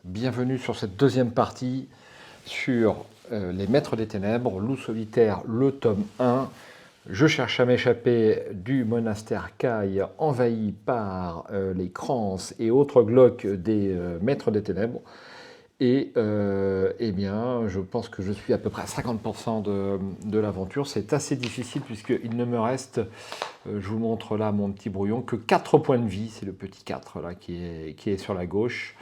Bienvenue sur cette deuxième partie sur les Maîtres des Ténèbres, Loup Solitaire, le tome 1. Je cherche à m'échapper du monastère Caille envahi par les crans et autres glauques des Maîtres des Ténèbres. Et eh bien, je pense que je suis à peu près à 50% de l'aventure. C'est assez difficile puisqu'il ne me reste, je vous montre là mon petit brouillon, que 4 points de vie. C'est le petit 4 là qui est sur la gauche.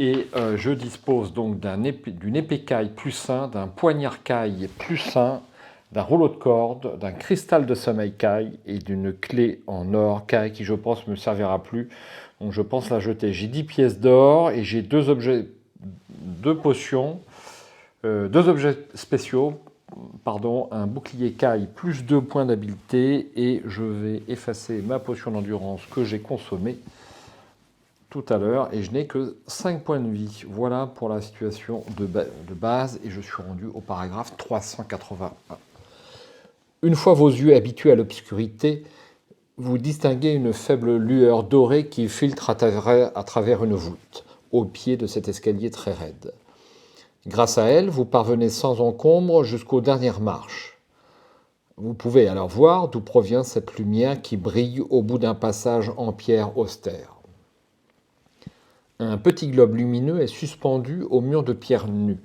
Et je dispose donc d'une épée caille plus 1, d'un poignard caille plus 1, d'un rouleau de corde, d'un cristal de sommeil caille et d'une clé en or caille qui, je pense, ne me servira plus. Donc je pense la jeter. J'ai 10 pièces d'or et j'ai deux potions, deux objets spéciaux, pardon, un bouclier caille plus 2 points d'habileté et je vais effacer ma potion d'endurance que j'ai consommée tout à l'heure et je n'ai que 5 points de vie. Voilà pour la situation de base et je suis rendu au paragraphe 381. Une fois vos yeux habitués à l'obscurité, vous distinguez une faible lueur dorée qui filtre à travers une voûte, au pied de cet escalier très raide. Grâce à elle, vous parvenez sans encombre jusqu'aux dernières marches. Vous pouvez alors voir d'où provient cette lumière qui brille au bout d'un passage en pierre austère. Un petit globe lumineux est suspendu au mur de pierre nue.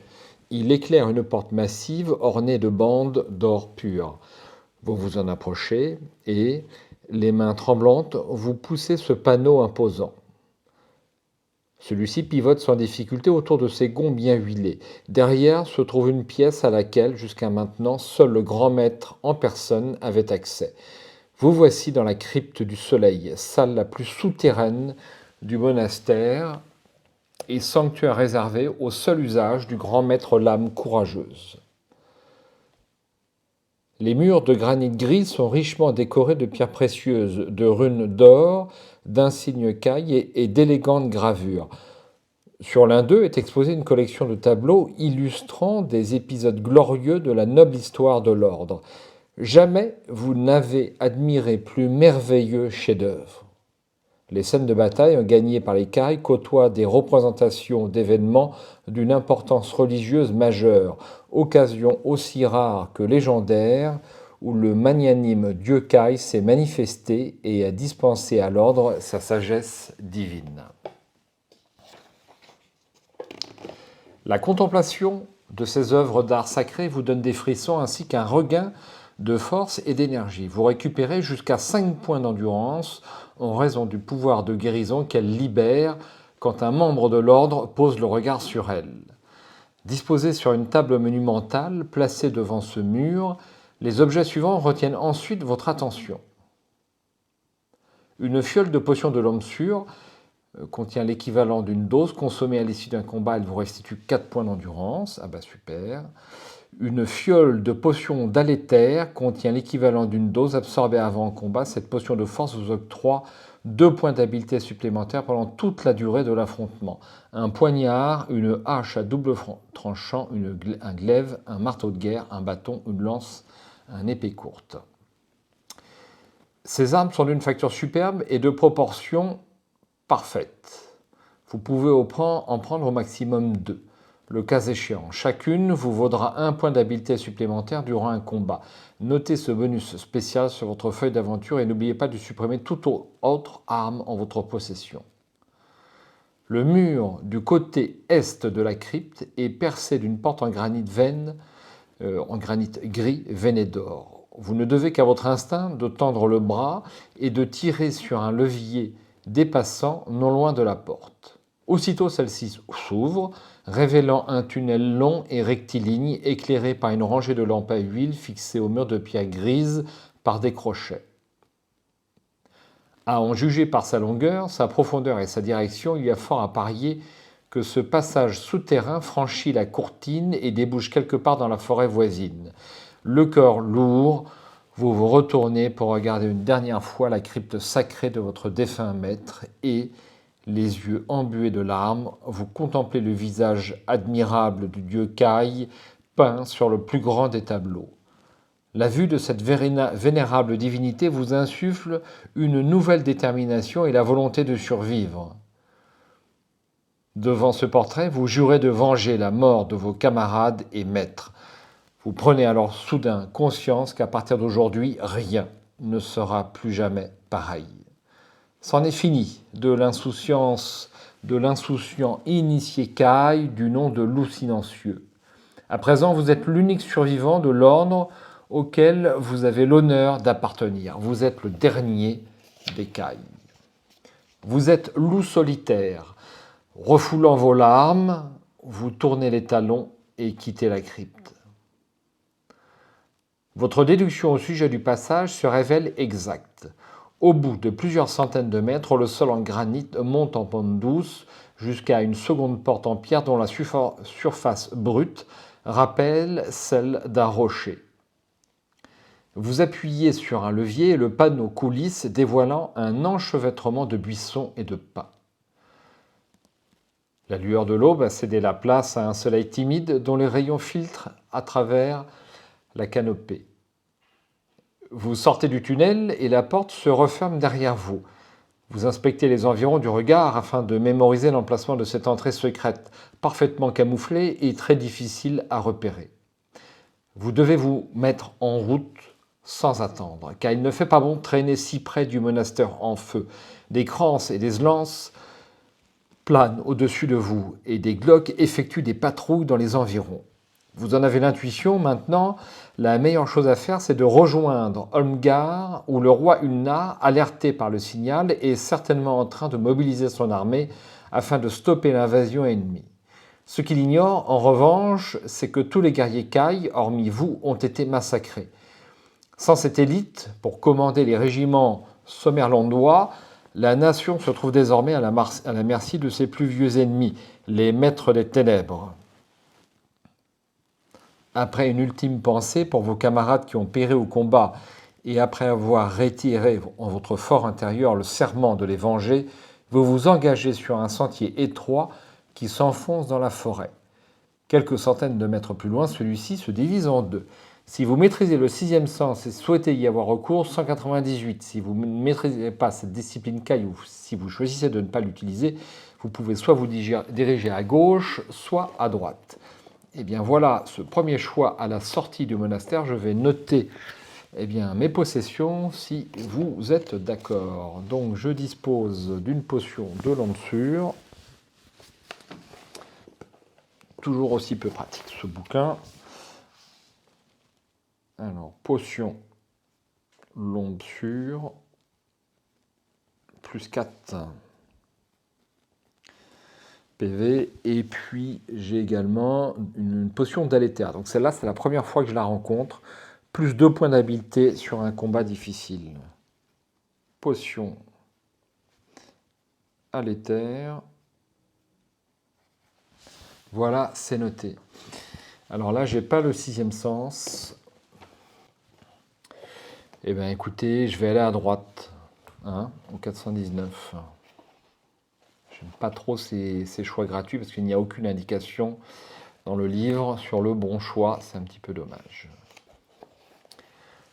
Il éclaire une porte massive ornée de bandes d'or pur. Vous vous en approchez et, les mains tremblantes, vous poussez ce panneau imposant. Celui-ci pivote sans difficulté autour de ses gonds bien huilés. Derrière se trouve une pièce à laquelle, jusqu'à maintenant, seul le grand maître en personne avait accès. Vous voici dans la crypte du soleil, salle la plus souterraine du monastère et sanctuaire réservé au seul usage du grand maître lame courageuse. Les murs de granit gris sont richement décorés de pierres précieuses, de runes d'or, d'insignes cailles et d'élégantes gravures. Sur l'un d'eux est exposée une collection de tableaux illustrant des épisodes glorieux de la noble histoire de l'ordre. Jamais vous n'avez admiré plus merveilleux chef-d'œuvre. Les scènes de bataille gagnées par les Cailles côtoient des représentations d'événements d'une importance religieuse majeure, occasion aussi rare que légendaire où le magnanime dieu Caille s'est manifesté et a dispensé à l'ordre sa sagesse divine. La contemplation de ces œuvres d'art sacré vous donne des frissons ainsi qu'un regain de force et d'énergie. Vous récupérez jusqu'à 5 points d'endurance en raison du pouvoir de guérison qu'elle libère quand un membre de l'ordre pose le regard sur elle. Disposés sur une table monumentale placée devant ce mur, les objets suivants retiennent ensuite votre attention. Une fiole de potion de l'homme sûr contient l'équivalent d'une dose consommée à l'issue d'un combat, elle vous restitue 4 points d'endurance. Ah bah super. Une fiole de potion d'aléther contient l'équivalent d'une dose absorbée avant un combat. Cette potion de force vous octroie 2 points d'habileté supplémentaires pendant toute la durée de l'affrontement. Un poignard, une hache à double tranchant, un glaive, un marteau de guerre, un bâton, une lance, un épée courte. Ces armes sont d'une facture superbe et de proportions parfaites. Vous pouvez en prendre au maximum 2. Le cas échéant, chacune vous vaudra 1 point d'habileté supplémentaire durant un combat. Notez ce bonus spécial sur votre feuille d'aventure et n'oubliez pas de supprimer toute autre arme en votre possession. Le mur du côté est de la crypte est percé d'une porte en granit gris veiné d'or. Vous ne devez qu'à votre instinct de tendre le bras et de tirer sur un levier dépassant non loin de la porte. Aussitôt celle-ci s'ouvre, révélant un tunnel long et rectiligne éclairé par une rangée de lampes à huile fixées au mur de pierre grise par des crochets. À en juger par sa longueur, sa profondeur et sa direction, il y a fort à parier que ce passage souterrain franchit la courtine et débouche quelque part dans la forêt voisine. Le cœur lourd, vous vous retournez pour regarder une dernière fois la crypte sacrée de votre défunt maître et, les yeux embués de larmes, vous contemplez le visage admirable du dieu Caille peint sur le plus grand des tableaux. La vue de cette vénérable divinité vous insuffle une nouvelle détermination et la volonté de survivre. Devant ce portrait, vous jurez de venger la mort de vos camarades et maîtres. Vous prenez alors soudain conscience qu'à partir d'aujourd'hui, rien ne sera plus jamais pareil. C'en est fini de l'insouciance, de l'insouciant initié Kai du nom de loup silencieux. À présent, vous êtes l'unique survivant de l'ordre auquel vous avez l'honneur d'appartenir. Vous êtes le dernier des Kai. Vous êtes loup solitaire. Refoulant vos larmes, vous tournez les talons et quittez la crypte. Votre déduction au sujet du passage se révèle exacte. Au bout de plusieurs centaines de mètres, le sol en granit monte en pente douce jusqu'à une seconde porte en pierre dont la surface brute rappelle celle d'un rocher. Vous appuyez sur un levier et le panneau coulisse dévoilant un enchevêtrement de buissons et de pins. La lueur de l'aube a cédé la place à un soleil timide dont les rayons filtrent à travers la canopée. Vous sortez du tunnel et la porte se referme derrière vous. Vous inspectez les environs du regard afin de mémoriser l'emplacement de cette entrée secrète, parfaitement camouflée et très difficile à repérer. Vous devez vous mettre en route sans attendre, car il ne fait pas bon traîner si près du monastère en feu. Des kranz et des lances planent au-dessus de vous et des glocks effectuent des patrouilles dans les environs. Vous en avez l'intuition, maintenant, la meilleure chose à faire, c'est de rejoindre Holmgar, où le roi Ulnar, alerté par le signal, est certainement en train de mobiliser son armée afin de stopper l'invasion ennemie. Ce qu'il ignore, en revanche, c'est que tous les guerriers Kai, hormis vous, ont été massacrés. Sans cette élite, pour commander les régiments sommerlandois, la nation se trouve désormais à la merci de ses plus vieux ennemis, les maîtres des ténèbres. Après une ultime pensée pour vos camarades qui ont péri au combat et après avoir retiré en votre fort intérieur le serment de les venger, vous vous engagez sur un sentier étroit qui s'enfonce dans la forêt. Quelques centaines de mètres plus loin, celui-ci se divise en deux. Si vous maîtrisez le sixième sens et souhaitez y avoir recours, 198. Si vous ne maîtrisez pas cette discipline Kai ou si vous choisissez de ne pas l'utiliser, vous pouvez soit vous diriger à gauche, soit à droite. Eh bien voilà ce premier choix à la sortie du monastère. Je vais noter mes possessions si vous êtes d'accord. Donc je dispose d'une potion de Lonsure. Toujours aussi peu pratique ce bouquin. Alors, potion Lonsure, plus 4 PV. Et puis j'ai également une potion d'Aléther. Donc celle-là, c'est la première fois que je la rencontre. Plus 2 points d'habileté sur un combat difficile. Potion Aléther. Voilà, c'est noté. Alors là, j'ai pas le sixième sens. Eh bien, écoutez, je vais aller à droite, au 419. J'aime pas trop ces choix gratuits parce qu'il n'y a aucune indication dans le livre sur le bon choix. C'est un petit peu dommage.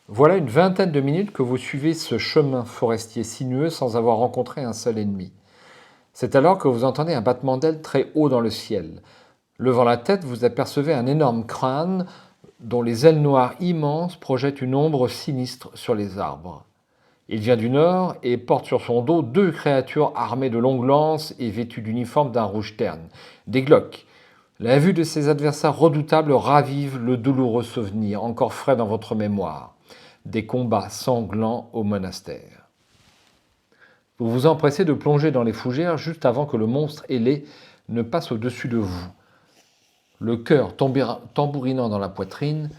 Voilà une vingtaine de minutes que vous suivez ce chemin forestier sinueux sans avoir rencontré un seul ennemi. C'est alors que vous entendez un battement d'ailes très haut dans le ciel. Levant la tête, vous apercevez un énorme crâne dont les ailes noires immenses projettent une ombre sinistre sur les arbres. Il vient du nord et porte sur son dos 2 créatures armées de longues lances et vêtues d'uniformes d'un rouge terne, des Glocks. La vue de ces adversaires redoutables ravive le douloureux souvenir, encore frais dans votre mémoire, des combats sanglants au monastère. Vous vous empressez de plonger dans les fougères juste avant que le monstre ailé ne passe au-dessus de vous. Le cœur tambourinant dans la poitrine,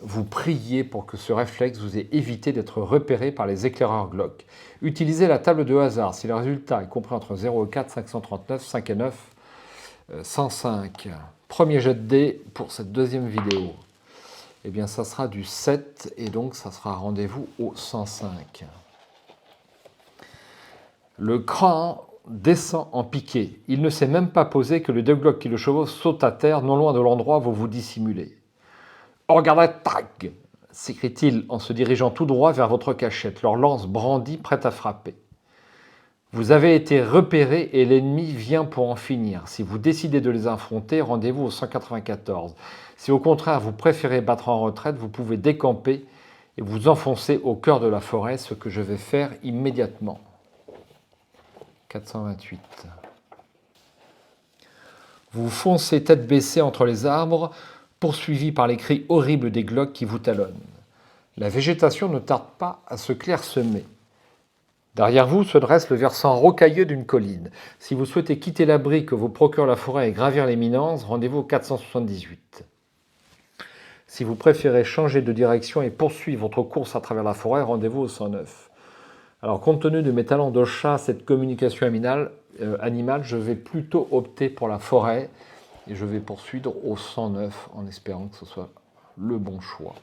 vous priez pour que ce réflexe vous ait évité d'être repéré par les éclaireurs Glock. Utilisez la table de hasard si le résultat est compris entre 0 et 4, 539, 5 et 9, 105. Premier jet de dés pour cette deuxième vidéo. Eh bien, ça sera du 7 et donc ça sera rendez-vous au 105. Le cran descend en piqué. Il ne s'est même pas posé que le 2 Glock qui le chevauche saute à terre, non loin de l'endroit où vous dissimulez. « Oh, regardez, tac !» s'écrie-t-il en se dirigeant tout droit vers votre cachette, leur lance brandie prête à frapper. Vous avez été repéré et l'ennemi vient pour en finir. Si vous décidez de les affronter, rendez-vous au 194. Si au contraire vous préférez battre en retraite, vous pouvez décamper et vous enfoncer au cœur de la forêt, ce que je vais faire immédiatement. 428. Vous foncez tête baissée entre les arbres, poursuivi par les cris horribles des glocs qui vous talonnent. La végétation ne tarde pas à se clairsemer. Derrière vous se dresse le versant rocailleux d'une colline. Si vous souhaitez quitter l'abri que vous procure la forêt et gravir l'éminence, rendez-vous au 478. Si vous préférez changer de direction et poursuivre votre course à travers la forêt, rendez-vous au 109. Alors, compte tenu de mes talents de chat, cette communication animale, je vais plutôt opter pour la forêt et je vais poursuivre au 109 en espérant que ce soit le bon choix.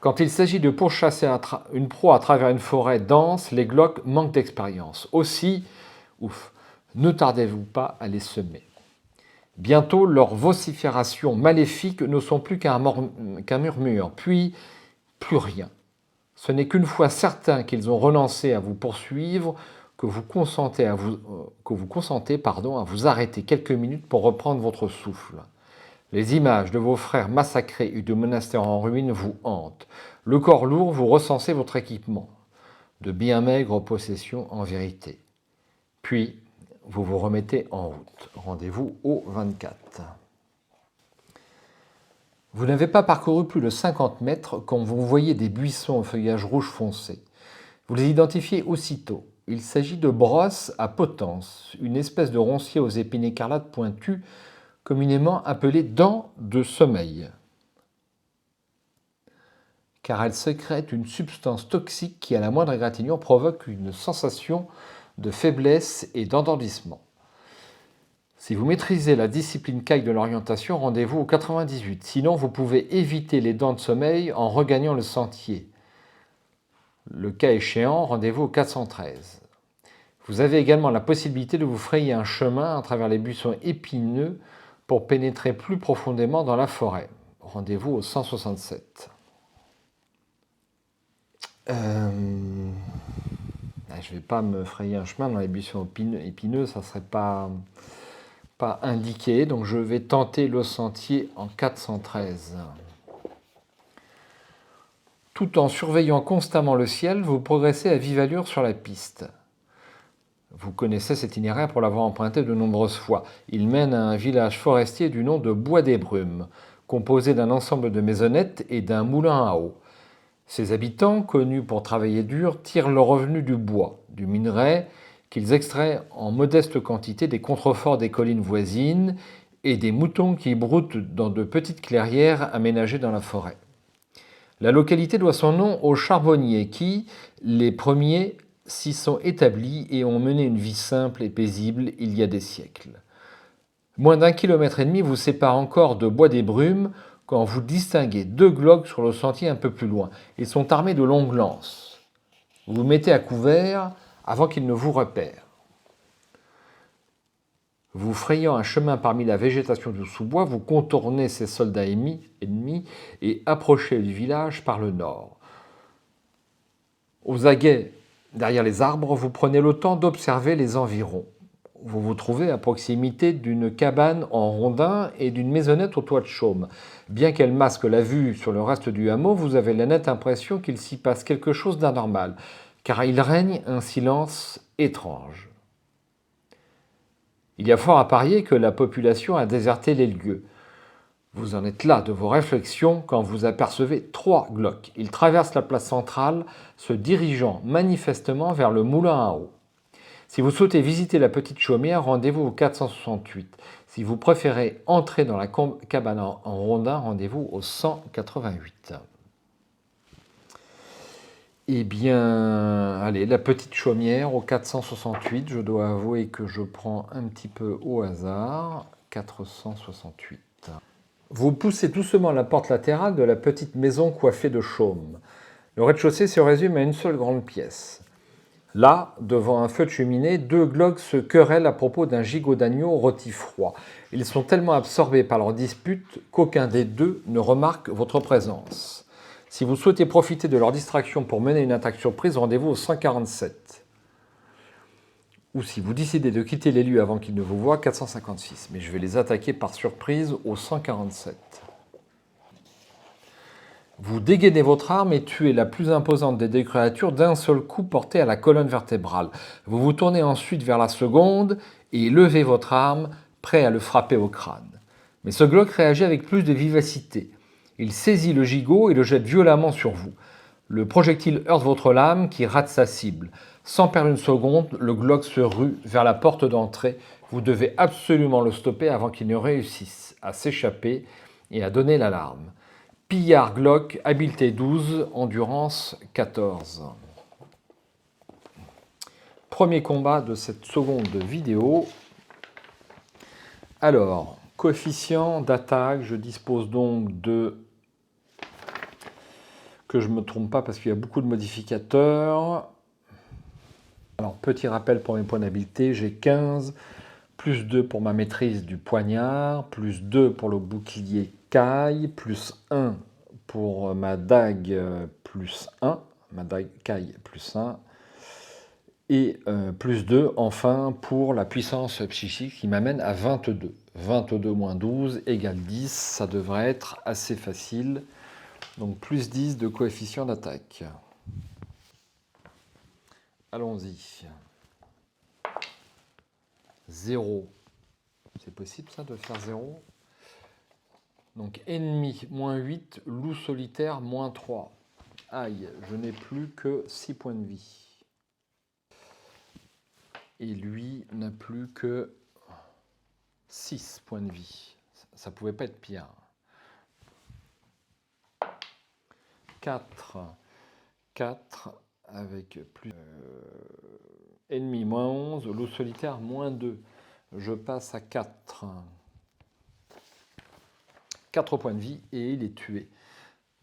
Quand il s'agit de pourchasser une proie à travers une forêt dense, les glocs manquent d'expérience. Aussi, ne tardez-vous pas à les semer. Bientôt, leurs vociférations maléfiques ne sont plus qu'un murmure, puis plus rien. Ce n'est qu'une fois certain qu'ils ont renoncé à vous poursuivre que vous consentez à vous arrêter quelques minutes pour reprendre votre souffle. Les images de vos frères massacrés et de monastères en ruine vous hantent. Le corps lourd, vous recensez votre équipement. De bien maigres possessions en vérité. Puis, vous vous remettez en route. Rendez-vous au 24. Vous n'avez pas parcouru plus de 50 mètres quand vous voyez des buissons au feuillage rouge foncé. Vous les identifiez aussitôt. Il s'agit de brosses à potence, une espèce de roncier aux épines écarlates pointues, communément appelée dent de sommeil, car elle sécrète une substance toxique qui, à la moindre égratignure, provoque une sensation de faiblesse et d'endormissement. Si vous maîtrisez la discipline caille de l'orientation, rendez-vous au 98. Sinon, vous pouvez éviter les dents de sommeil en regagnant le sentier. Le cas échéant, rendez-vous au 413. Vous avez également la possibilité de vous frayer un chemin à travers les buissons épineux pour pénétrer plus profondément dans la forêt. Rendez-vous au 167. Je ne vais pas me frayer un chemin dans les buissons épineux, ça ne serait pas indiqué, donc je vais tenter le sentier en 413. Tout en surveillant constamment le ciel, vous progressez à vive allure sur la piste. Vous connaissez cet itinéraire pour l'avoir emprunté de nombreuses fois. Il mène à un village forestier du nom de Bois des Brumes, composé d'un ensemble de maisonnettes et d'un moulin à eau. Ses habitants, connus pour travailler dur, tirent leur revenu du bois, du minerai, qu'ils extraient en modeste quantité des contreforts des collines voisines et des moutons qui broutent dans de petites clairières aménagées dans la forêt. La localité doit son nom aux charbonniers qui, les premiers, s'y sont établis et ont mené une vie simple et paisible il y a des siècles. Moins d'1,5 km vous sépare encore de Bois des Brumes quand vous distinguez 2 glocs sur le sentier un peu plus loin. Ils sont armés de longues lances. Vous vous mettez à couvert avant qu'ils ne vous repèrent. Vous frayant un chemin parmi la végétation du sous-bois, vous contournez ces soldats ennemis et approchez du village par le nord. Aux aguets, derrière les arbres, vous prenez le temps d'observer les environs. Vous vous trouvez à proximité d'une cabane en rondin et d'une maisonnette au toit de chaume. Bien qu'elle masque la vue sur le reste du hameau, vous avez la nette impression qu'il s'y passe quelque chose d'anormal, car il règne un silence étrange. Il y a fort à parier que la population a déserté les lieux. Vous en êtes là de vos réflexions quand vous apercevez 3 glocs. Ils traversent la place centrale, se dirigeant manifestement vers le moulin à eau. Si vous souhaitez visiter la petite chaumière, rendez-vous au 468. Si vous préférez entrer dans la cabane en rondin, rendez-vous au 188. Eh bien, allez, la petite chaumière au 468. Je dois avouer que je prends un petit peu au hasard. 468. Vous poussez doucement la porte latérale de la petite maison coiffée de chaume. Le rez-de-chaussée se résume à une seule grande pièce. Là, devant un feu de cheminée, 2 glocs se querellent à propos d'un gigot d'agneau rôti froid. Ils sont tellement absorbés par leur dispute qu'aucun des 2 ne remarque votre présence. Si vous souhaitez profiter de leur distraction pour mener une attaque surprise, rendez-vous au 147. Ou si vous décidez de quitter les lieux avant qu'ils ne vous voient, 456. Mais je vais les attaquer par surprise au 147. Vous dégainez votre arme et tuez la plus imposante des deux créatures d'un seul coup porté à la colonne vertébrale. Vous vous tournez ensuite vers la seconde et levez votre arme, prêt à le frapper au crâne. Mais ce Glock réagit avec plus de vivacité. Il saisit le gigot et le jette violemment sur vous. Le projectile heurte votre lame qui rate sa cible. Sans perdre une seconde, le Glock se rue vers la porte d'entrée. Vous devez absolument le stopper avant qu'il ne réussisse à s'échapper et à donner l'alarme. Pillard Glock, habileté 12, endurance 14. Premier combat de cette seconde vidéo. Alors, coefficient d'attaque, je dispose donc de... Que je ne me trompe pas parce qu'il y a beaucoup de modificateurs. Alors, petit rappel pour mes points d'habileté, j'ai 15, plus 2 pour ma maîtrise du poignard, plus 2 pour le bouclier caille, plus 1 pour ma dague, plus 1, ma dague caille, plus 1, et plus 2, enfin, pour la puissance psychique qui m'amène à 22. 22 moins 12 égale 10, ça devrait être assez facile. Donc, plus 10 de coefficient d'attaque. Allons-y. 0. C'est possible, ça, de faire 0 ? Donc, ennemi, moins 8, loup solitaire, moins 3. Aïe, je n'ai plus que 6 points de vie. Et lui n'a plus que 6 points de vie. Ça ne pouvait pas être pire. 4. 4 avec plus... ennemi, moins 11, loup solitaire, moins 2. Je passe à 4. 4 points de vie et il est tué.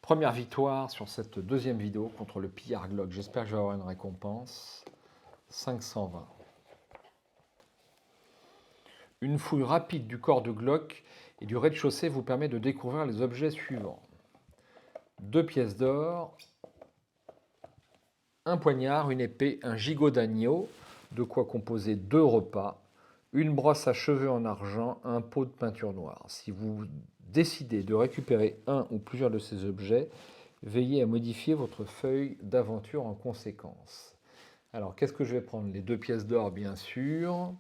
Première victoire sur cette deuxième vidéo contre le Pillard Glock. J'espère que je vais avoir une récompense. 520. Une fouille rapide du corps de Glock et du rez-de-chaussée vous permet de découvrir les objets suivants. 2 pièces d'or, un poignard, une épée, un gigot d'agneau, de quoi composer 2 repas, une brosse à cheveux en argent, un pot de peinture noire. Si vous décidez de récupérer un ou plusieurs de ces objets, veillez à modifier votre feuille d'aventure en conséquence. Alors, qu'est-ce que je vais prendre? Les 2 pièces d'or, bien sûr.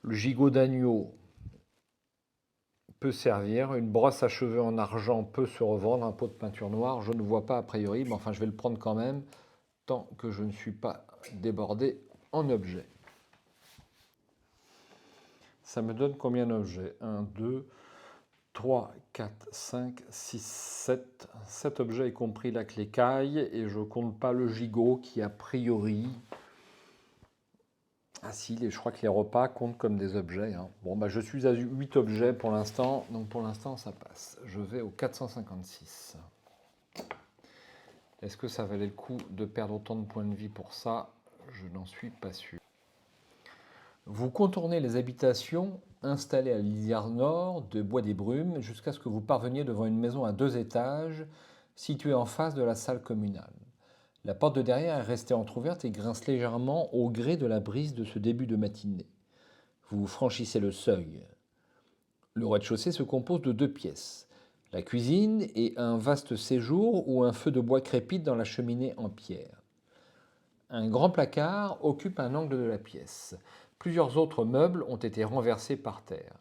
Le gigot d'agneau peut servir. Une brosse à cheveux en argent peut se revendre. Un pot de peinture noire, je ne vois pas a priori, mais enfin, je vais le prendre quand même, tant que je ne suis pas débordé en objets. Ça me donne combien d'objets? 1, 2, 3, 4, 5, 6, 7. 7 objets, y compris la clé caille. Et je ne compte pas le gigot qui, a priori... Ah si, je crois que les repas comptent comme des objets. Hein. Bon, bah, je suis à 8 objets pour l'instant. Donc pour l'instant, ça passe. Je vais au 456. Est-ce que ça valait le coup de perdre autant de points de vie pour ça? Je n'en suis pas sûr. Vous contournez les habitations installées à l'Isère Nord de Bois des Brumes jusqu'à ce que vous parveniez devant une maison à 2 étages située en face de la salle communale. La porte de derrière est restée entrouverte et grince légèrement au gré de la brise de ce début de matinée. Vous franchissez le seuil. Le rez-de-chaussée se compose de 2 pièces. La cuisine et un vaste séjour où un feu de bois crépite dans la cheminée en pierre. Un grand placard occupe un angle de la pièce. Plusieurs autres meubles ont été renversés par terre.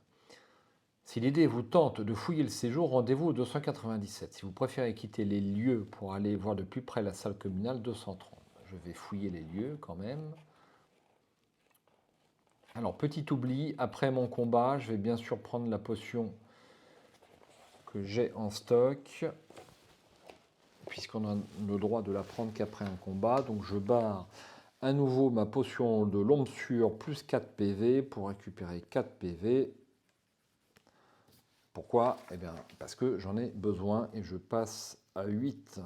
Si l'idée vous tente de fouiller le séjour, rendez-vous au 297. Si vous préférez quitter les lieux pour aller voir de plus près la salle communale, 230. Je vais fouiller les lieux quand même. Alors, petit oubli, après mon combat, je vais bien sûr prendre la potion que j'ai en stock, puisqu'on a le droit de la prendre qu'après un combat. Donc, je barre à nouveau ma potion de l'Ompsure plus 4 PV pour récupérer 4 PV. Pourquoi? Eh bien, parce que j'en ai besoin et je passe à 8.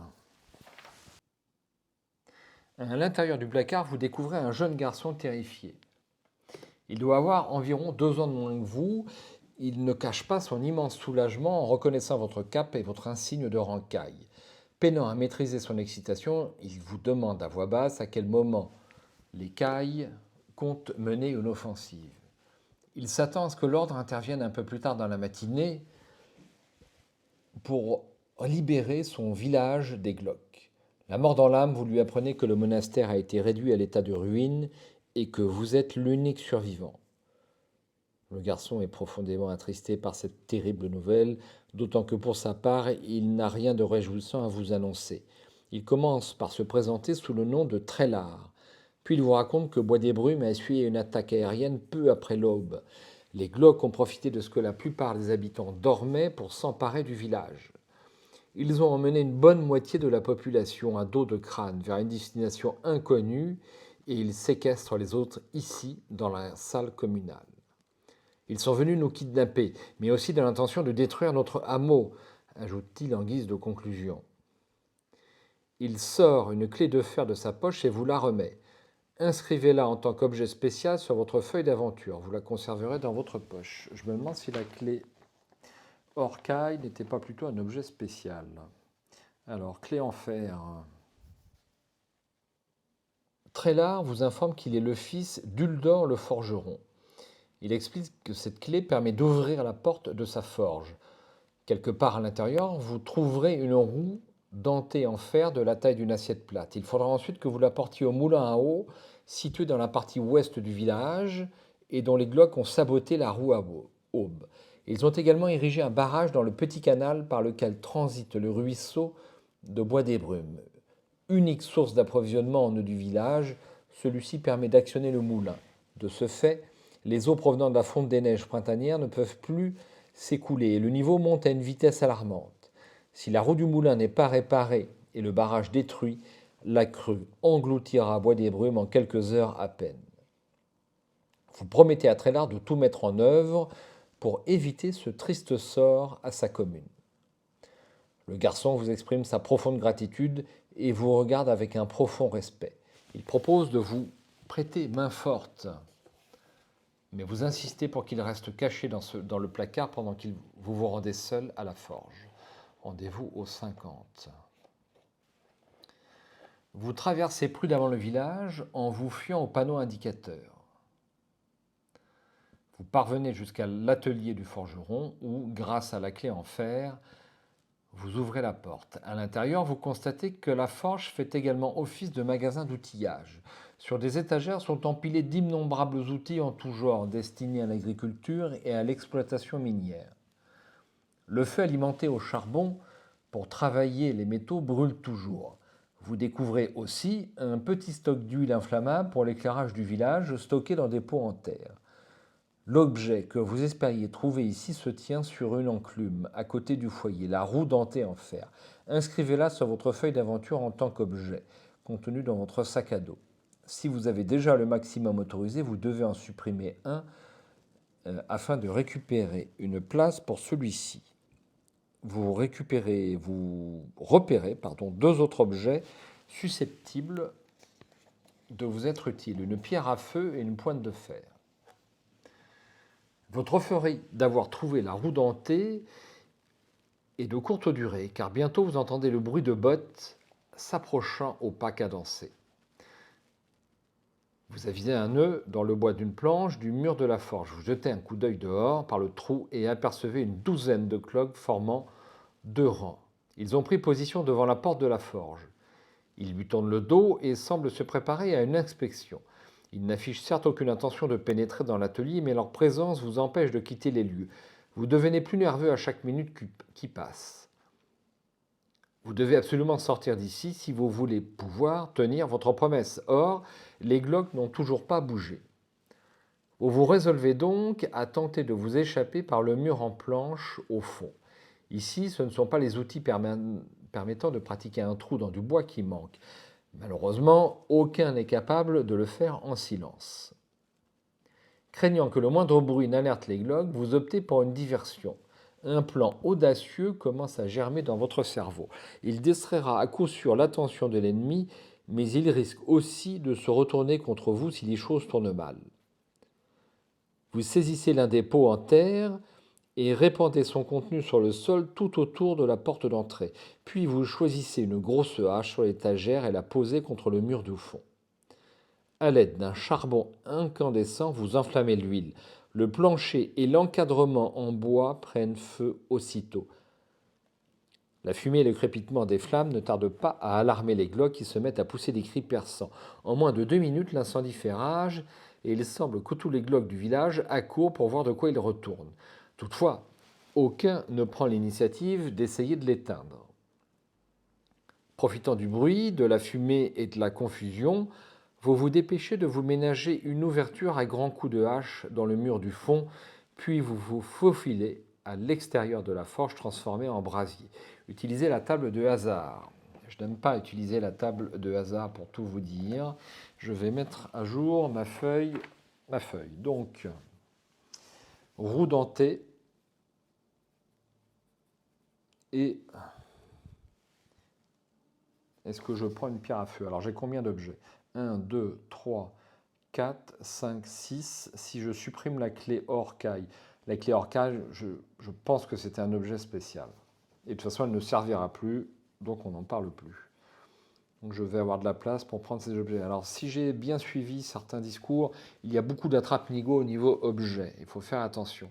À l'intérieur du placard, vous découvrez un jeune garçon terrifié. Il doit avoir environ 2 ans de moins que vous. Il ne cache pas son immense soulagement en reconnaissant votre cape et votre insigne de rancaille. Peinant à maîtriser son excitation, il vous demande à voix basse à quel moment les cailles comptent mener une offensive. Il s'attend à ce que l'ordre intervienne un peu plus tard dans la matinée pour libérer son village des Glocs. La mort dans l'âme, vous lui apprenez que le monastère a été réduit à l'état de ruine et que vous êtes l'unique survivant. Le garçon est profondément attristé par cette terrible nouvelle, d'autant que pour sa part, il n'a rien de réjouissant à vous annoncer. Il commence par se présenter sous le nom de Trélard. Puis il vous raconte que Bois des Brumes a essuyé une attaque aérienne peu après l'aube. Les Glocs ont profité de ce que la plupart des habitants dormaient pour s'emparer du village. Ils ont emmené une bonne moitié de la population à dos de crâne vers une destination inconnue et ils séquestrent les autres ici, dans la salle communale. Ils sont venus nous kidnapper, mais aussi dans l'intention de détruire notre hameau, ajoute-t-il en guise de conclusion. Il sort une clé de fer de sa poche et vous la remet. Inscrivez-la en tant qu'objet spécial sur votre feuille d'aventure. Vous la conserverez dans votre poche. Je me demande si la clé Orcaille n'était pas plutôt un objet spécial. Alors, clé en fer. Trélard vous informe qu'il est le fils d'Uldor le forgeron. Il explique que cette clé permet d'ouvrir la porte de sa forge. Quelque part à l'intérieur, vous trouverez une roue dentée en fer de la taille d'une assiette plate. Il faudra ensuite que vous la portiez au moulin à eau, situé dans la partie ouest du village, et dont les Glocs ont saboté la roue à aube. Ils ont également érigé un barrage dans le petit canal par lequel transite le ruisseau de Bois des Brumes. Unique source d'approvisionnement en eau du village, celui-ci permet d'actionner le moulin. De ce fait, les eaux provenant de la fonte des neiges printanières ne peuvent plus s'écouler et le niveau monte à une vitesse alarmante. Si la roue du moulin n'est pas réparée et le barrage détruit, la crue engloutira Bois des Brumes en quelques heures à peine. Vous promettez à Trélard de tout mettre en œuvre pour éviter ce triste sort à sa commune. Le garçon vous exprime sa profonde gratitude et vous regarde avec un profond respect. Il propose de vous prêter main forte. Mais vous insistez pour qu'il reste caché dans le placard pendant que vous vous rendez seul à la forge. Rendez-vous au 50. Vous traversez prudemment le village en vous fiant au panneau indicateur. Vous parvenez jusqu'à l'atelier du forgeron où, grâce à la clé en fer, vous ouvrez la porte. À l'intérieur, vous constatez que la forge fait également office de magasin d'outillage. Sur des étagères sont empilés d'innombrables outils en tout genre destinés à l'agriculture et à l'exploitation minière. Le feu alimenté au charbon pour travailler les métaux brûle toujours. Vous découvrez aussi un petit stock d'huile inflammable pour l'éclairage du village stocké dans des pots en terre. L'objet que vous espériez trouver ici se tient sur une enclume, à côté du foyer, la roue dentée en fer. Inscrivez-la sur votre feuille d'aventure en tant qu'objet, contenu dans votre sac à dos. Si vous avez déjà le maximum autorisé, vous devez en supprimer un afin de récupérer une place pour celui-ci. Vous repérez deux autres objets susceptibles de vous être utiles, une pierre à feu et une pointe de fer. Votre euphorie d'avoir trouvé la roue dentée est de courte durée, car bientôt vous entendez le bruit de bottes s'approchant au pas cadencé. Vous avisez un nœud dans le bois d'une planche du mur de la forge. Vous jetez un coup d'œil dehors par le trou et apercevez une douzaine de clogs formant 2 rangs. Ils ont pris position devant la porte de la forge. Ils lui tournent le dos et semblent se préparer à une inspection. Ils n'affichent certes aucune intention de pénétrer dans l'atelier, mais leur présence vous empêche de quitter les lieux. Vous devenez plus nerveux à chaque minute qui passe. Vous devez absolument sortir d'ici si vous voulez pouvoir tenir votre promesse. Or, les Glocs n'ont toujours pas bougé. Vous vous résolvez donc à tenter de vous échapper par le mur en planche au fond. Ici, ce ne sont pas les outils permettant de pratiquer un trou dans du bois qui manquent. Malheureusement, aucun n'est capable de le faire en silence. Craignant que le moindre bruit n'alerte les Glocs, vous optez pour une diversion. Un plan audacieux commence à germer dans votre cerveau. Il distraira à coup sûr l'attention de l'ennemi, mais il risque aussi de se retourner contre vous si les choses tournent mal. Vous saisissez l'un des pots en terre et répandez son contenu sur le sol tout autour de la porte d'entrée. Puis vous choisissez une grosse hache sur l'étagère et la posez contre le mur du fond. À l'aide d'un charbon incandescent, vous enflammez l'huile. Le plancher et l'encadrement en bois prennent feu aussitôt. La fumée et le crépitement des flammes ne tardent pas à alarmer les glocs qui se mettent à pousser des cris perçants. En moins de 2 minutes, l'incendie fait rage et il semble que tous les glocs du village accourent pour voir de quoi il retourne. Toutefois, aucun ne prend l'initiative d'essayer de l'éteindre. Profitant du bruit, de la fumée et de la confusion, vous vous dépêchez de vous ménager une ouverture à grands coups de hache dans le mur du fond, puis vous vous faufilez à l'extérieur de la forge transformée en brasier. Utilisez la table de hasard. Je n'aime pas utiliser la table de hasard pour tout vous dire. Je vais mettre à jour ma feuille. Donc, roue dentée et... Est-ce que je prends une pierre à feu? Alors j'ai combien d'objets? 1, 2, 3, 4, 5, 6. Si je supprime la clé or caille, la clé or caille, je pense que c'était un objet spécial. Et de toute façon, elle ne servira plus, donc on n'en parle plus. Donc je vais avoir de la place pour prendre ces objets. Alors si j'ai bien suivi certains discours, il y a beaucoup d'attrape-nigo au niveau objet. Il faut faire attention.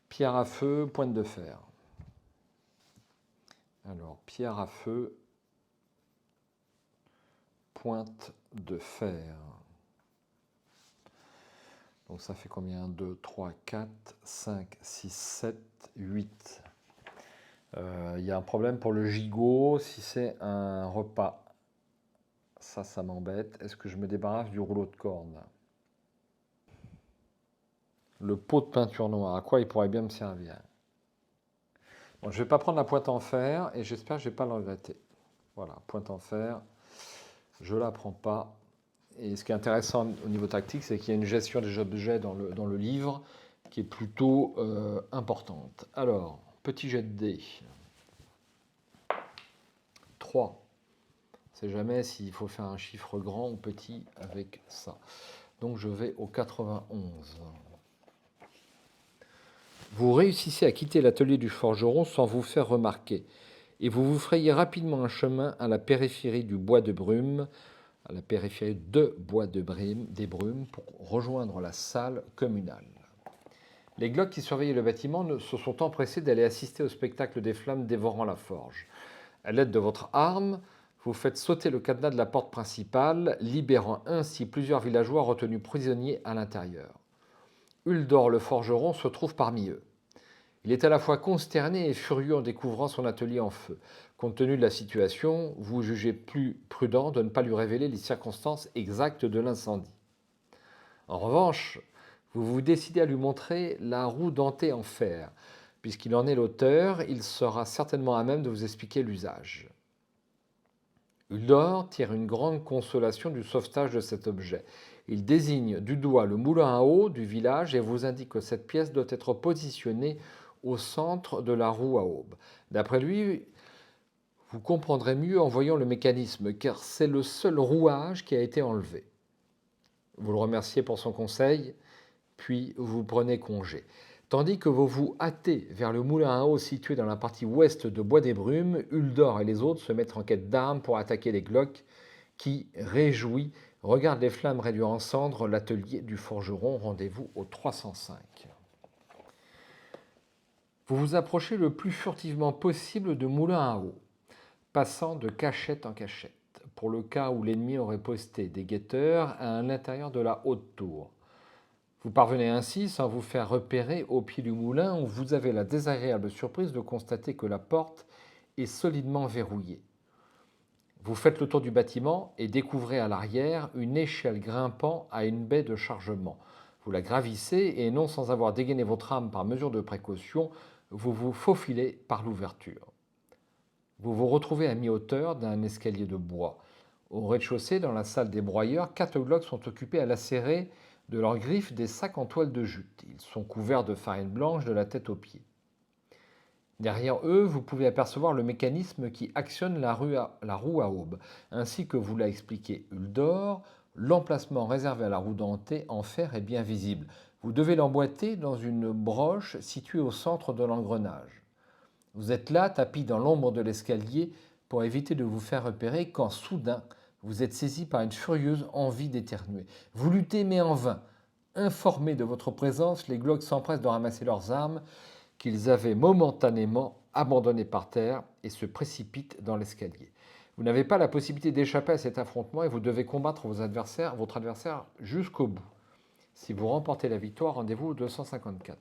Pierre à feu, pointe de fer. Alors, pierre à feu, pointe de fer. Donc ça fait combien? 2, 3, 4, 5, 6, 7, 8. Il y a un problème pour le gigot si c'est un repas. Ça m'embête. Est-ce que je me débarrasse du rouleau de corne? Le pot de peinture noire, à quoi il pourrait bien me servir? Bon, je ne vais pas prendre la pointe en fer et j'espère que je ne vais pas le regretter. Voilà, pointe en fer, je ne la prends pas. Et ce qui est intéressant au niveau tactique, c'est qu'il y a une gestion des objets dans le livre qui est plutôt importante. Alors, petit jet de dés. 3. On ne sait jamais s'il faut faire un chiffre grand ou petit avec ça. Donc je vais au 91. Vous réussissez à quitter l'atelier du forgeron sans vous faire remarquer, et vous vous frayez rapidement un chemin à la périphérie du bois de brume, des brumes, pour rejoindre la salle communale. Les glocs qui surveillaient le bâtiment se sont empressés d'aller assister au spectacle des flammes dévorant la forge. À l'aide de votre arme, vous faites sauter le cadenas de la porte principale, libérant ainsi plusieurs villageois retenus prisonniers à l'intérieur. Uldor le forgeron se trouve parmi eux. Il est à la fois consterné et furieux en découvrant son atelier en feu. Compte tenu de la situation, vous jugez plus prudent de ne pas lui révéler les circonstances exactes de l'incendie. En revanche, vous vous décidez à lui montrer la roue dentée en fer. Puisqu'il en est l'auteur, il sera certainement à même de vous expliquer l'usage. Uldor tire une grande consolation du sauvetage de cet objet. Il désigne du doigt le moulin à eau du village et vous indique que cette pièce doit être positionnée au centre de la roue à aube. D'après lui, vous comprendrez mieux en voyant le mécanisme, car c'est le seul rouage qui a été enlevé. Vous le remerciez pour son conseil, puis vous prenez congé. Tandis que vous vous hâtez vers le moulin à eau situé dans la partie ouest de Bois des Brumes, Uldor et les autres se mettent en quête d'armes pour attaquer les glocs qui, réjouis, regardent les flammes réduire en cendres l'atelier du forgeron. Rendez-vous au 305. Vous vous approchez le plus furtivement possible de moulin à eau, passant de cachette en cachette, pour le cas où l'ennemi aurait posté des guetteurs à l'intérieur de la haute tour. Vous parvenez ainsi sans vous faire repérer au pied du moulin où vous avez la désagréable surprise de constater que la porte est solidement verrouillée. Vous faites le tour du bâtiment et découvrez à l'arrière une échelle grimpant à une baie de chargement. Vous la gravissez et non sans avoir dégainé votre arme par mesure de précaution, vous vous faufilez par l'ouverture. Vous vous retrouvez à mi-hauteur d'un escalier de bois. Au rez-de-chaussée, dans la salle des broyeurs, 4 glocs sont occupés à lacérer de leurs griffes des sacs en toile de jute. Ils sont couverts de farine blanche de la tête aux pieds. Derrière eux, vous pouvez apercevoir le mécanisme qui actionne la roue à aube. Ainsi que vous l'a expliqué Uldor, l'emplacement réservé à la roue dentée en fer est bien visible. Vous devez l'emboîter dans une broche située au centre de l'engrenage. Vous êtes là, tapis dans l'ombre de l'escalier, pour éviter de vous faire repérer quand soudain vous êtes saisi par une furieuse envie d'éternuer. Vous luttez mais en vain. Informés de votre présence, les Glocks s'empressent de ramasser leurs armes qu'ils avaient momentanément abandonnées par terre et se précipitent dans l'escalier. Vous n'avez pas la possibilité d'échapper à cet affrontement et vous devez combattre votre adversaire jusqu'au bout. Si vous remportez la victoire, rendez-vous au 254.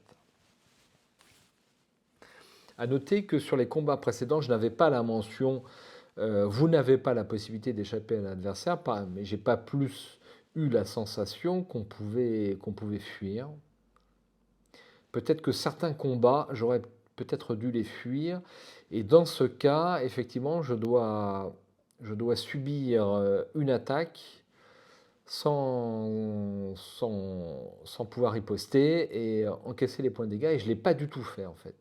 A noter que sur les combats précédents, je n'avais pas la mention vous n'avez pas la possibilité d'échapper à l'adversaire, mais j'ai pas plus eu la sensation qu'on pouvait fuir. Peut-être que certains combats, j'aurais peut-être dû les fuir, et dans ce cas, effectivement, je dois subir une attaque sans pouvoir riposter et encaisser les points de dégâts, et je ne l'ai pas du tout fait en fait.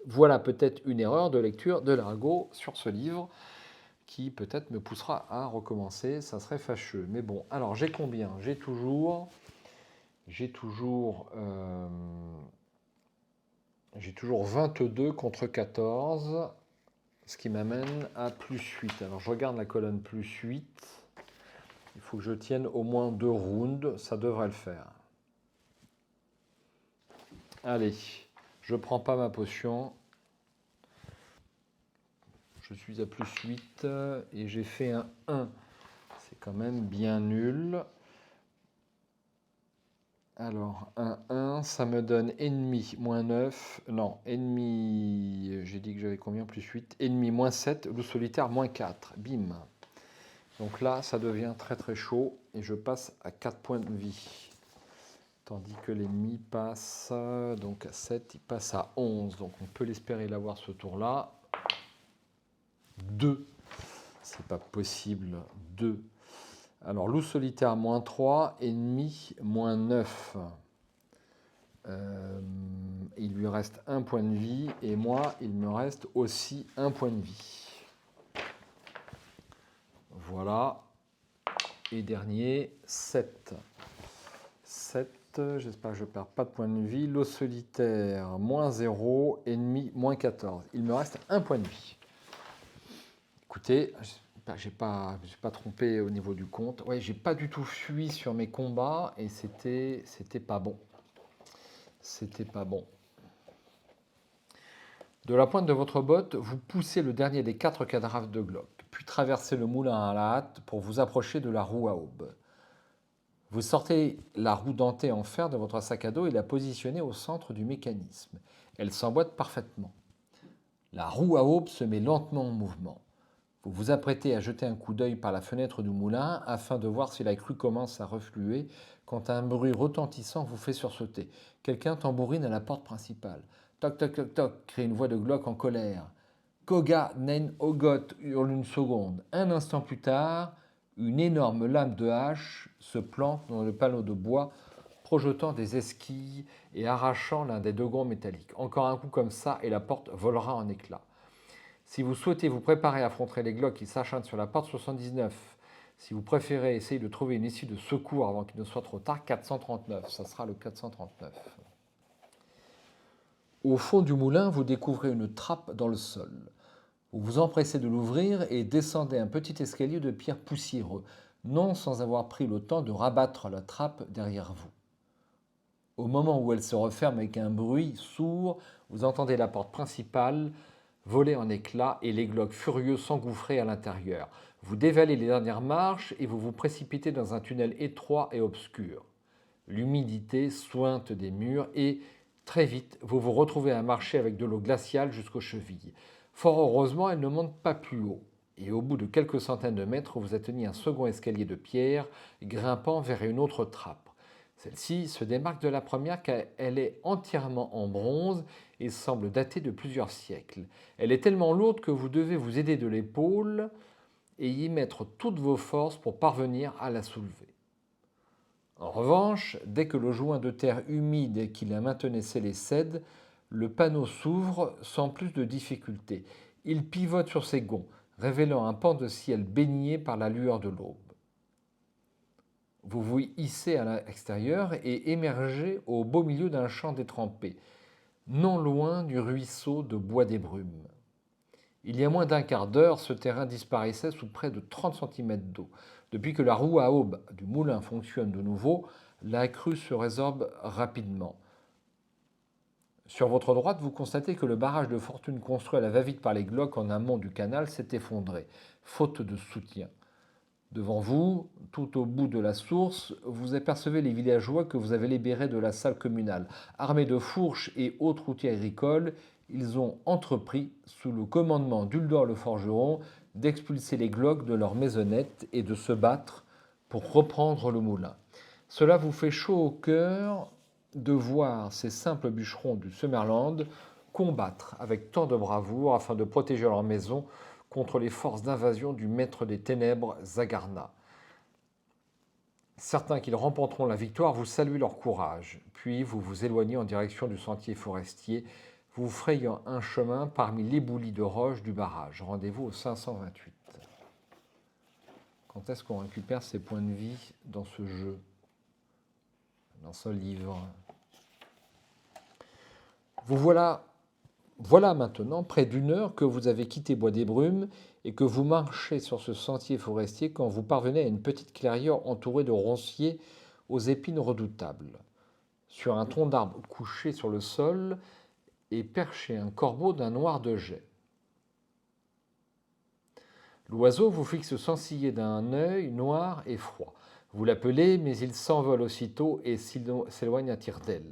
Voilà peut-être une erreur de lecture de l'argot sur ce livre qui peut-être me poussera à recommencer, ça serait fâcheux. Mais bon, alors j'ai combien? J'ai toujours 22 contre 14, ce qui m'amène à plus 8. Alors je regarde la colonne plus 8. Il faut que je tienne au moins 2 rounds, ça devrait le faire. Allez, je ne prends pas ma potion. Je suis à plus 8 et j'ai fait un 1. C'est quand même bien nul. Alors, un 1, ça me donne ennemi moins 9. Non, ennemi, j'ai dit que j'avais combien? Plus 8. Ennemi moins 7, loup solitaire moins 4. Bim. Donc là, ça devient très très chaud et je passe à 4 points de vie. Tandis que l'ennemi passe donc à 7, il passe à 11. Donc on peut l'espérer l'avoir ce tour-là. 2. C'est pas possible. 2. Alors, loup solitaire, moins 3. Ennemi, moins 9. Il lui reste un point de vie. Et moi, il me reste aussi un point de vie. Voilà. Et dernier, 7. 7. J'espère que je ne perds pas de point de vie. Loup solitaire, moins 0. Ennemi, moins 14. Il me reste un point de vie. Écoutez, je n'ai pas trompé au niveau du compte. Ouais, j'ai pas du tout fui sur mes combats et c'était pas bon. C'était pas bon. De la pointe de votre botte, vous poussez le dernier des 4 cadavres de Glock, puis traversez le moulin à la hâte pour vous approcher de la roue à aube. Vous sortez la roue dentée en fer de votre sac à dos et la positionnez au centre du mécanisme. Elle s'emboîte parfaitement. La roue à aube se met lentement en mouvement. Vous vous apprêtez à jeter un coup d'œil par la fenêtre du moulin afin de voir si la crue commence à refluer quand un bruit retentissant vous fait sursauter. Quelqu'un tambourine à la porte principale. Toc toc toc toc, crie une voix de Glock en colère. Koga Nen Ogot hurle une seconde. Un instant plus tard, une énorme lame de hache se plante dans le panneau de bois, projetant des esquilles et arrachant l'un des 2 gonds métalliques. Encore un coup comme ça et la porte volera en éclats. Si vous souhaitez vous préparer à affronter les Glocks qui s'acharnent sur la porte 79, si vous préférez essayer de trouver une issue de secours avant qu'il ne soit trop tard, 439, ça sera le 439. Au fond du moulin, vous découvrez une trappe dans le sol. Vous vous empressez de l'ouvrir et descendez un petit escalier de pierre poussiéreux, non sans avoir pris le temps de rabattre la trappe derrière vous. Au moment où elle se referme avec un bruit sourd, vous entendez la porte principale voler en éclats et les Glocks furieux s'engouffrer à l'intérieur. Vous dévalez les dernières marches et vous vous précipitez dans un tunnel étroit et obscur. L'humidité sointe des murs et, très vite, vous vous retrouvez à marcher avec de l'eau glaciale jusqu'aux chevilles. Fort heureusement, elle ne monte pas plus haut. Et au bout de quelques centaines de mètres, vous atteignez un second escalier de pierre, grimpant vers une autre trappe. Celle-ci se démarque de la première car elle est entièrement en bronze et semble dater de plusieurs siècles. Elle est tellement lourde que vous devez vous aider de l'épaule et y mettre toutes vos forces pour parvenir à la soulever. En revanche, dès que le joint de terre humide qui la maintenait scellée cède, le panneau s'ouvre sans plus de difficulté. Il pivote sur ses gonds, révélant un pan de ciel baigné par la lueur de l'aube. Vous vous hissez à l'extérieur et émergez au beau milieu d'un champ détrempé, non loin du ruisseau de Bois des Brumes. Il y a moins d'un quart d'heure, ce terrain disparaissait sous près de 30 centimètres d'eau. Depuis que la roue à aube du moulin fonctionne de nouveau, la crue se résorbe rapidement. Sur votre droite, vous constatez que le barrage de fortune construit à la va-vite par les Glock en amont du canal s'est effondré, faute de soutien. Devant vous, tout au bout de la source, vous apercevez les villageois que vous avez libérés de la salle communale. Armés de fourches et autres outils agricoles, ils ont entrepris, sous le commandement d'Uldor le forgeron, d'expulser les Glock de leur maisonnette et de se battre pour reprendre le moulin. Cela vous fait chaud au cœur de voir ces simples bûcherons du Summerland combattre avec tant de bravoure afin de protéger leur maison contre les forces d'invasion du maître des ténèbres, Zagarna. Certains qu'ils remporteront la victoire, vous saluez leur courage, puis vous vous éloignez en direction du sentier forestier, vous frayant un chemin parmi l'éboulis de roches du barrage. Rendez-vous au 528. Quand est-ce qu'on récupère ces points de vie dans ce jeu, dans ce livre? Vous voilà maintenant près d'une heure que vous avez quitté Bois des Brumes et que vous marchez sur ce sentier forestier quand vous parvenez à une petite clairière entourée de ronciers aux épines redoutables. Sur un tronc d'arbre couché sur le sol est perché un corbeau d'un noir de jet. L'oiseau vous fixe sans ciller d'un œil noir et froid. Vous l'appelez, mais il s'envole aussitôt et s'éloigne à tire-d'aile.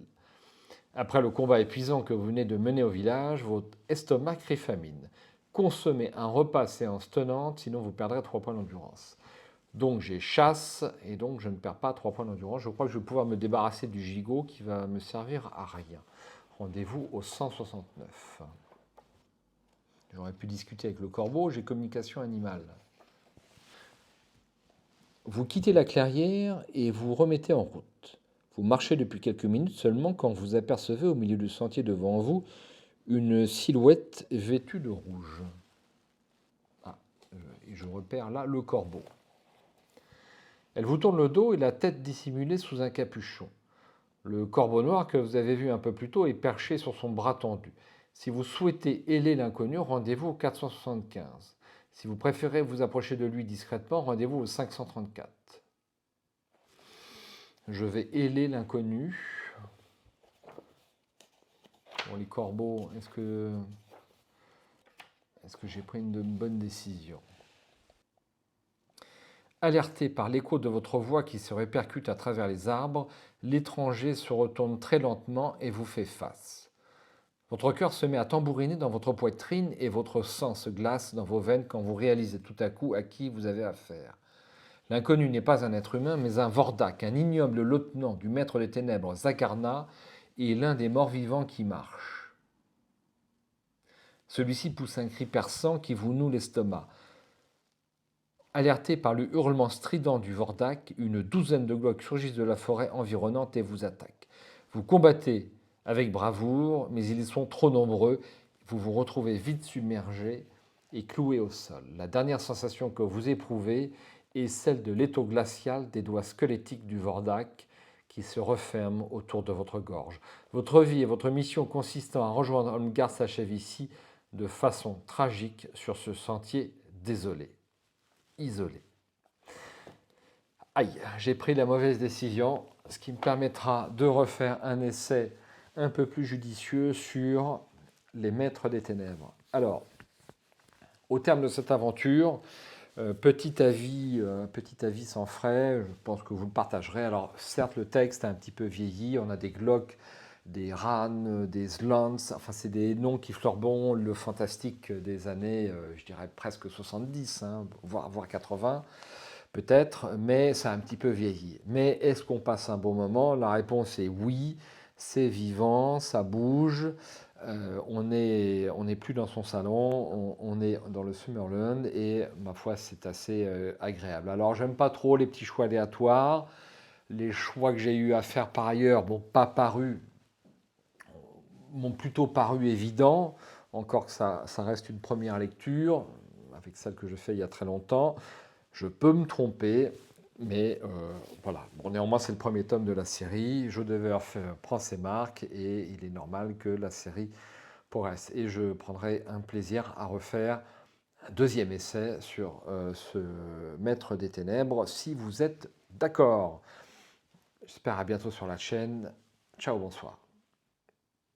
Après le combat épuisant que vous venez de mener au village, votre estomac crie famine. Consommez un repas à séance tenante, sinon vous perdrez 3 points d'endurance. Donc j'ai chasse, et donc je ne perds pas 3 points d'endurance. Je crois que je vais pouvoir me débarrasser du gigot qui va me servir à rien. Rendez-vous au 169. J'aurais pu discuter avec le corbeau, j'ai communication animale. Vous quittez la clairière et vous remettez en route. Vous marchez depuis quelques minutes seulement quand vous apercevez au milieu du sentier devant vous une silhouette vêtue de rouge. Et je repère là le corbeau. Elle vous tourne le dos et la tête dissimulée sous un capuchon. Le corbeau noir que vous avez vu un peu plus tôt est perché sur son bras tendu. Si vous souhaitez héler l'inconnu, rendez-vous au 475. Si vous préférez vous approcher de lui discrètement, rendez-vous au 534. Je vais héler l'inconnu. Bon, les corbeaux, est-ce que j'ai pris une bonne décision? Alerté par l'écho de votre voix qui se répercute à travers les arbres, l'étranger se retourne très lentement et vous fait face. Votre cœur se met à tambouriner dans votre poitrine et votre sang se glace dans vos veines quand vous réalisez tout à coup à qui vous avez affaire. L'inconnu n'est pas un être humain, mais un Vordak, un ignoble lieutenant du maître des ténèbres, Zagarna, et l'un des morts-vivants qui marche. Celui-ci pousse un cri perçant qui vous noue l'estomac. Alerté par le hurlement strident du Vordak, une douzaine de Glock surgissent de la forêt environnante et vous attaquent. Vous combattez avec bravoure, mais ils sont trop nombreux. Vous vous retrouvez vite submergé et cloué au sol. La dernière sensation que vous éprouvez est celle de l'étau glacial des doigts squelettiques du Vordak qui se referment autour de votre gorge. Votre vie et votre mission consistant à rejoindre Holmgard s'achèvent ici de façon tragique sur ce sentier désolé. Isolé. Aïe, j'ai pris la mauvaise décision, ce qui me permettra de refaire un essai un peu plus judicieux sur les maîtres des ténèbres. Alors, au terme de cette aventure, petit avis sans frais, je pense que vous le partagerez. Alors, certes, le texte a un petit peu vieilli, on a des Glock, des Ran, des Slants, enfin, c'est des noms qui fleurent bon, le fantastique des années, je dirais presque 70, hein, voire 80. Peut-être, mais ça a un petit peu vieilli. Mais est-ce qu'on passe un bon moment? La réponse est oui, c'est vivant, ça bouge, on n'est plus dans son salon, on est dans le Summerland et ma foi c'est assez agréable. Alors j'aime pas trop les petits choix aléatoires, les choix que j'ai eu à faire par ailleurs m'ont plutôt paru évidents, encore que ça reste une première lecture, avec celle que je fais il y a très longtemps. Je peux me tromper, Mais voilà, bon, néanmoins c'est le premier tome de la série, Joe Dever prend ses marques et il est normal que la série progresse. Et je prendrai un plaisir à refaire un deuxième essai sur ce Maître des Ténèbres, si vous êtes d'accord. J'espère à bientôt sur la chaîne. Ciao, bonsoir.